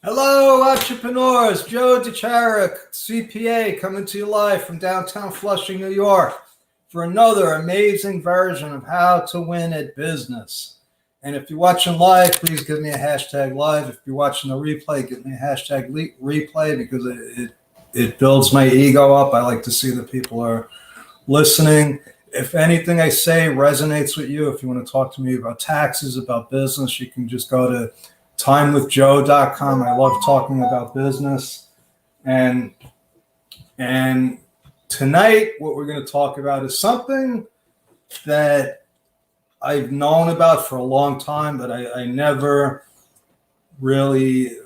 Hello, entrepreneurs. Joe DeCharek, CPA, coming to you live from downtown Flushing, New York, for another amazing version of how to win at business. And if you're watching live, please give me a hashtag live. If you're watching the replay, give me a hashtag replay because it builds my ego up. I like to see that people are listening. If anything I say resonates with you, if you want to talk to me about taxes, about business, you can just go to timewithjoe.com. I love talking about business. And tonight, what we're going to talk about is something that I've known about for a long time, but I never really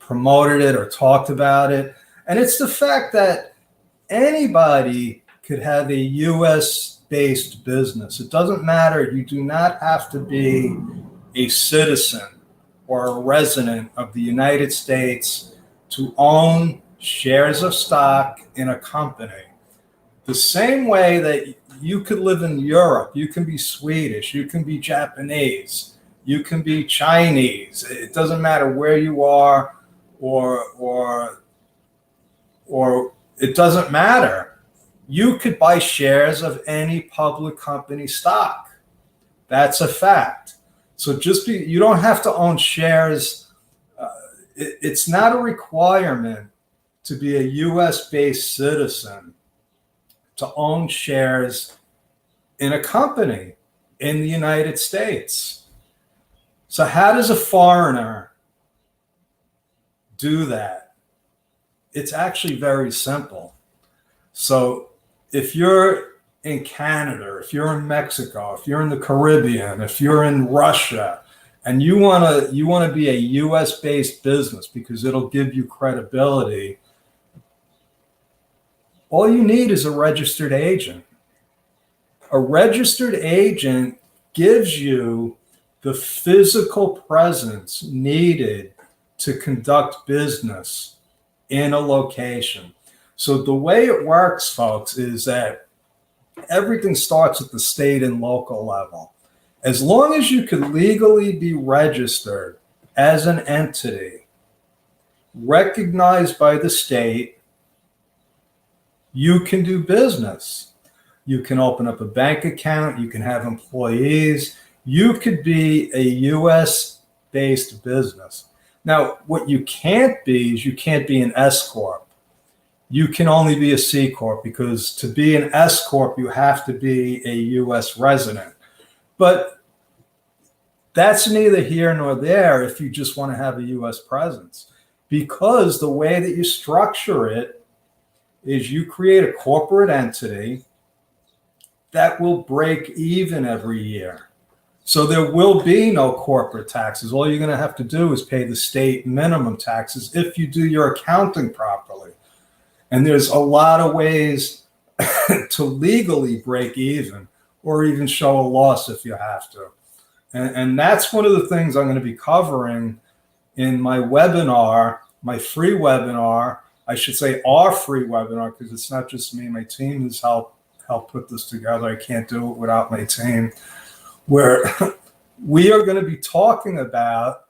promoted it or talked about it. And it's the fact that anybody could have a U.S.-based business. It doesn't matter. You do not have to be a citizen or a resident of the United States to own shares of stock in a company. The same way that you could live in Europe, you can be Swedish, you can be Japanese, you can be Chinese. It doesn't matter where you are, or it doesn't matter. You could buy shares of any public company stock. That's a fact. So you don't have to own shares. It's not a requirement to be a U.S.-based citizen to own shares in a company in the United States. So how does a foreigner do that? It's actually very simple. So if you're in Canada, if you're in Mexico, if you're in the Caribbean, if you're in Russia, and you want to be a US-based business because it'll give you credibility, all you need is a registered agent. A registered agent gives you the physical presence needed to conduct business in a location. So the way it works, folks, is that everything starts at the state and local level. As long as you can legally be registered as an entity recognized by the state, you can do business. You can open up a bank account. You can have employees. You could be a U.S.-based business. Now, what you can't be is you can't be an S Corp. You can only be a C Corp because to be an S Corp, you have to be a U.S. resident. But that's neither here nor there if you just want to have a U.S. presence, because the way that you structure it is you create a corporate entity that will break even every year. So there will be no corporate taxes. All you're going to have to do is pay the state minimum taxes if you do your accounting properly. And there's a lot of ways to legally break even or even show a loss if you have to. And that's one of the things I'm going to be covering in my webinar, my free webinar. I should say our free webinar, because it's not just me. My team has helped put this together. I can't do it without my team, where we are going to be talking about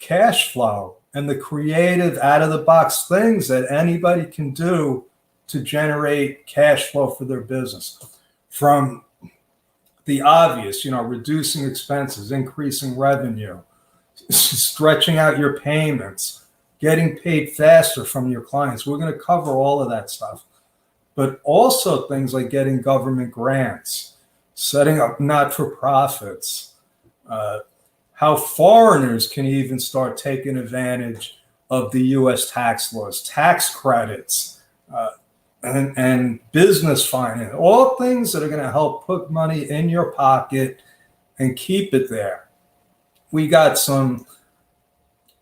cash flow and the creative out-of-the-box things that anybody can do to generate cash flow for their business. From the obvious, reducing expenses, increasing revenue, stretching out your payments, getting paid faster from your clients. We're going to cover all of that stuff. But also things like getting government grants, setting up not-for-profits, how foreigners can even start taking advantage of the U.S. tax laws, tax credits, and business finance, all things that are going to help put money in your pocket and keep it there. We got some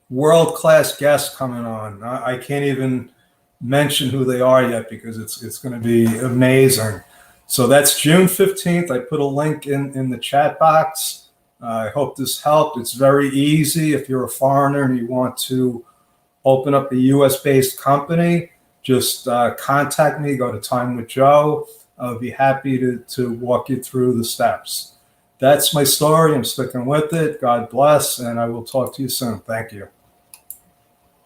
world-class guests coming on. I can't even mention who they are yet because it's going to be amazing. So that's June 15th. I put a link in the chat box. I hope this helped. It's very easy. If you're a foreigner and you want to open up a US-based company, just contact me. Go to Time with Joe. I'll be happy to walk you through the steps. That's my story. I'm sticking with it. God bless, and I will talk to you soon. Thank you.